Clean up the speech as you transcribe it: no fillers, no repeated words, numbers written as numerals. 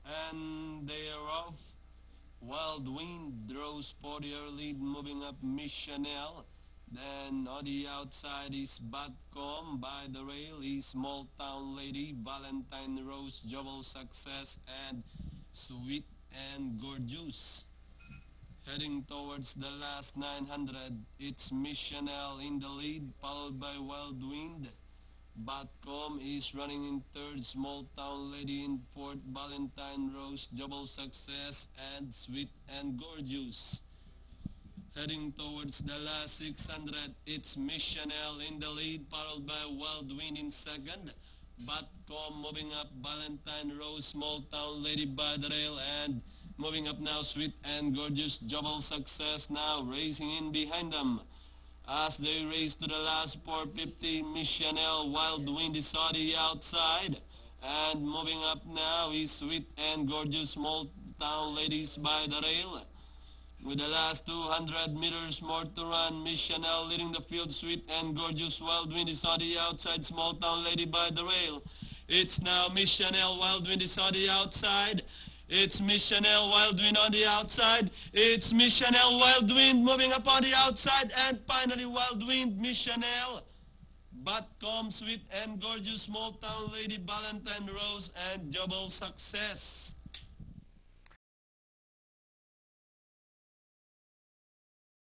And they are off. Wild Wind draws for their lead, moving up Miss Chanel. Then on the outside is Batcom. By the rail is Small Town Lady, Valentine Rose, Jubal Success, and Sweet and Gorgeous. Heading towards the last 900, it's Miss Chanel in the lead, followed by Wild Wind. Batcom is running in third, Small Town Lady in fourth, Valentine Rose, Double Success, and Sweet and Gorgeous. Heading towards the last 600, it's Miss Chanel in the lead, followed by Wild Wind in second. Batcom moving up, Valentine Rose, Small Town Lady by the rail, and moving up now, Sweet and Gorgeous, Double Success now racing in behind them. As they race to the last 450, Miss Chanel, Wild Wind is on the outside. And moving up now is Sweet and Gorgeous, Small Town Ladies by the rail. With the last 200 meters more to run, Miss Chanel leading the field, Sweet and Gorgeous, Wild Wind is on the outside, Small Town Lady by the rail. It's now Miss Chanel, Wild Wind is on the outside. It's Miss Chanel, Wild Wind on the outside. It's Miss Chanel, Wild Wind moving up on the outside. And finally, Wild Wind, Miss Chanel. Batcom, Sweet and Gorgeous, Small Town Lady, Valentine Rose, and Double Success.